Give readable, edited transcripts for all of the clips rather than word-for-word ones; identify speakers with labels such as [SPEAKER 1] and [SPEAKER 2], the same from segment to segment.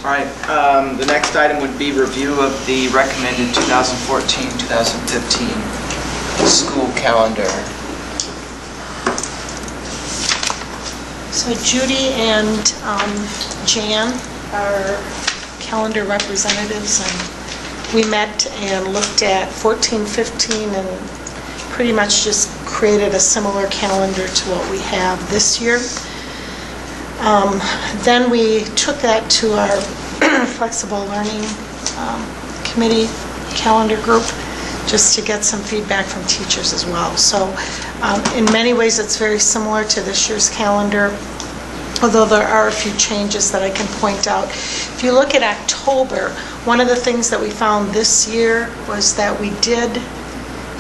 [SPEAKER 1] All right, the next item would be review of the recommended 2014-2015 school calendar.
[SPEAKER 2] So Judy and Jan are calendar representatives, and we met and looked at 14-15 and pretty much just created a similar calendar to what we have this year. Then we took that to our flexible learning committee calendar group just to get some feedback from teachers as well. So in many ways it's very similar to this year's calendar, although there are a few changes that I can point out. If you look at October, one of the things that we found this year was that we did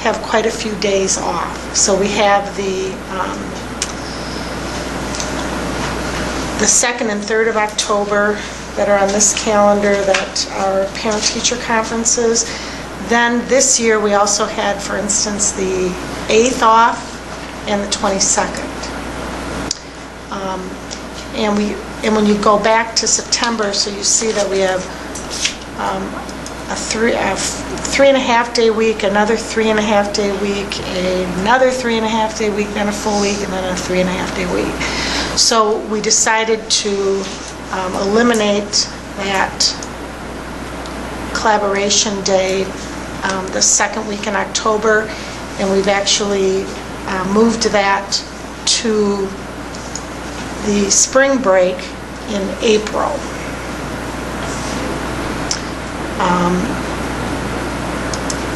[SPEAKER 2] have quite a few days off. So we have the 2nd and 3rd of October that are on this calendar that are parent-teacher conferences. Then this year we also had, for instance, the 8th off and the 22nd. And when you go back to September, so you see that we have a 3.5 day week, another 3.5 day week, another 3.5 day week, then a full week, and then a 3.5 day week. So we decided to eliminate that collaboration day the second week in October, and we've actually moved that to the spring break in April.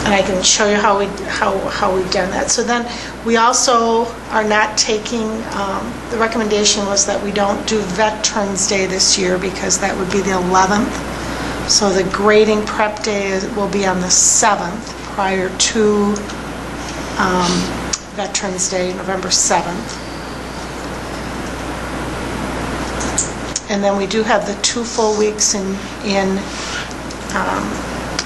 [SPEAKER 2] And I can show you how we've done that. So then we also are not taking, the recommendation was that we don't do Veterans Day this year because that would be the 11th. So the grading prep day will be on the 7th prior to Veterans Day, November 7th. And then we do have the 2 full weeks in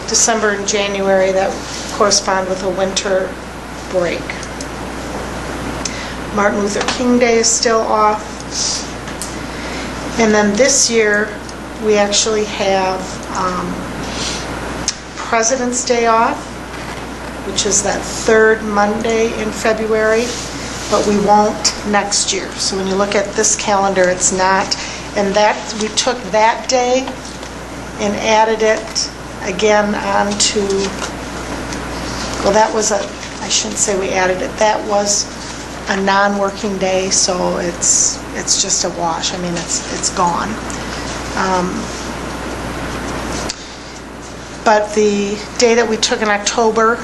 [SPEAKER 2] December and January that correspond with a winter break. Martin Luther King Day is still off. And then this year we actually have President's Day off, which is that 3rd Monday in February, but we won't next year. So when you look at this calendar, it's not. And that we took that day and added it again onto, well, that was I shouldn't say we added it, that was a non-working day, so it's just a wash. I mean, it's gone. But the day that we took in October,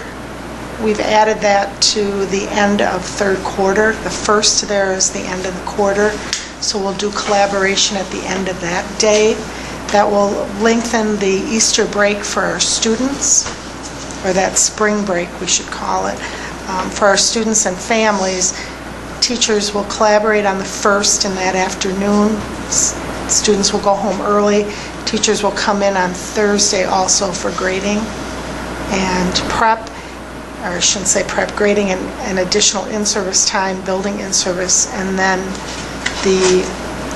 [SPEAKER 2] we've added that to the end of 3rd quarter. The first there is the end of the quarter, so we'll do collaboration at the end of that day. That will lengthen the Easter break for our students, or that spring break we should call it. For our students and families, teachers will collaborate on the 1st in that afternoon. Students will go home early. Teachers will come in on Thursday also for grading and prep, or I shouldn't say prep, grading and additional in-service time, building in-service, and then the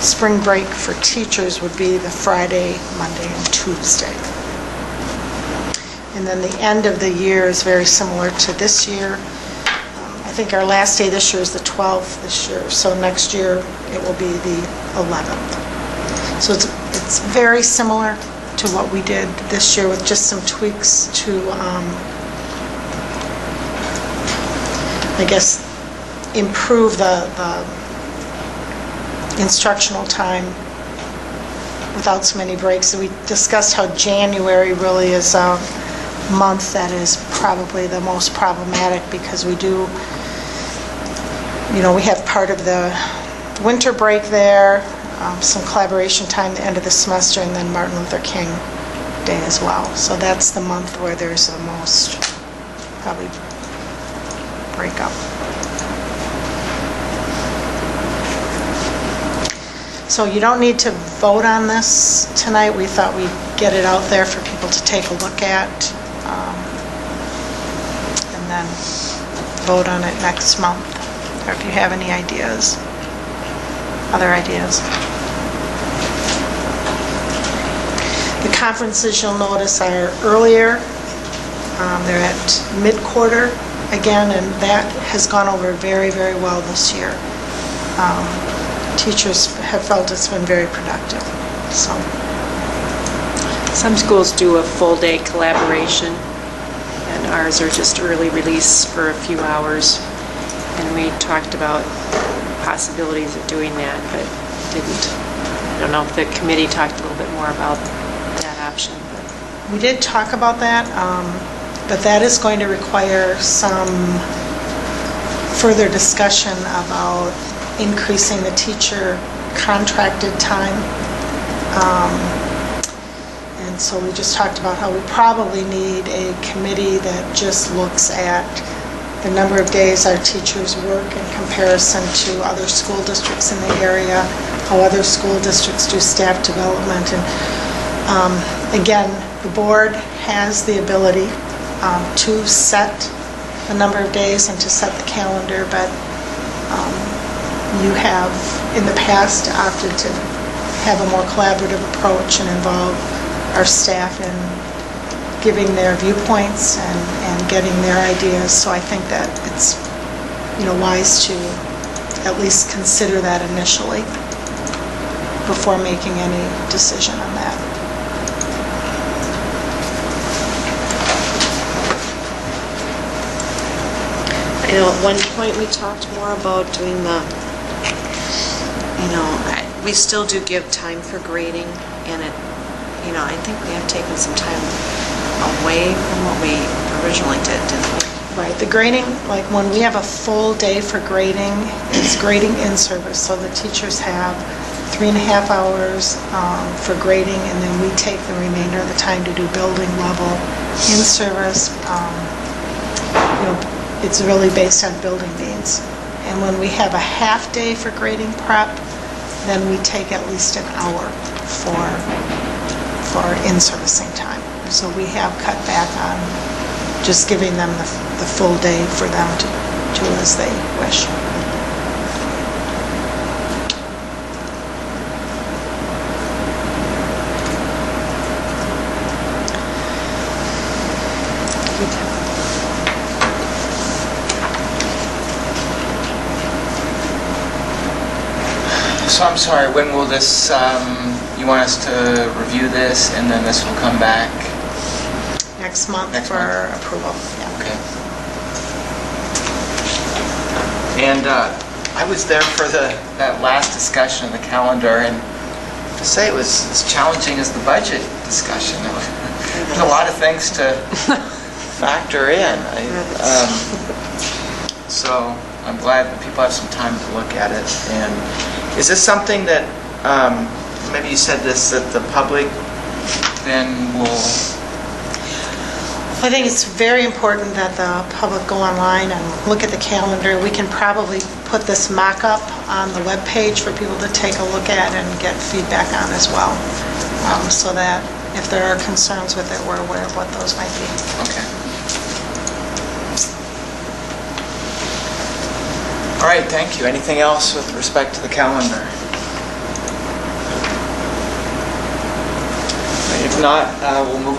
[SPEAKER 2] spring break for teachers would be the Friday, Monday, and Tuesday. And then the end of the year is very similar to this year. I think our last day this year is the 12th this year, so next year it will be the 11th. So it's very similar to what we did this year with just some tweaks to, I guess, improve the instructional time without so many breaks. So we discussed how January really is a month that is probably the most problematic because we do, we have part of the winter break there, some collaboration time at the end of the semester, and then Martin Luther King Day as well. So that's the month where there's the most probably breakup. So you don't need to vote on this tonight. We thought we'd get it out there for people to take a look at, and then vote on it next month, or if you have any ideas, other ideas. conferences you'll notice are earlier. They're at mid-quarter again, and that has gone over very, very well this year. Teachers have felt it's been very productive, so.
[SPEAKER 3] Some schools do a full-day collaboration, and ours are just early release for a few hours. And we talked about possibilities of doing that, but didn't. I don't know if the committee talked a little bit more about that option. But
[SPEAKER 2] We did talk about that, but that is going to require some further discussion about increasing the teacher contracted time. And so we just talked about how we probably need a committee that just looks at the number of days our teachers work in comparison to other school districts in the area, how other school districts do staff development. And again, the board has the ability to set the number of days and to set the calendar, but you have in the past opted to have a more collaborative approach and involve our staff in giving their viewpoints and getting their ideas. So I think that it's, wise to at least consider that initially before making any decision on that.
[SPEAKER 4] I know at one point we talked more about doing we still do give time for grading, and I think we have taken some time away from what we originally did, didn't we?
[SPEAKER 2] Right, the grading, like when we have a full day for grading, it's grading in service, so the teachers have 3.5 hours for grading, and then we take the remainder of the time to do building level in service. It's really based on building needs. And when we have a half day for grading prep, then we take at least an hour for in-servicing time. So we have cut back on just giving them the full day for them to do as they wish.
[SPEAKER 1] So I'm sorry, when will this, you want us to review this and then this will come back?
[SPEAKER 2] Next month
[SPEAKER 1] Next
[SPEAKER 2] for
[SPEAKER 1] month.
[SPEAKER 2] approval. Yeah.
[SPEAKER 1] Okay. And I was there for that last discussion of the calendar, and to say it was as challenging as the budget discussion. There's a lot of things to factor in. So I'm glad that people have some time to look at it. And is this something that, maybe you said this, that the public then will...
[SPEAKER 2] I think it's very important that the public go online and look at the calendar. We can probably put this mock-up on the webpage for people to take a look at and get feedback on as well, so that if there are concerns with it, we're aware of what those might be.
[SPEAKER 1] Okay. All right, thank you. Anything else with respect to the calendar? If not, we'll move on.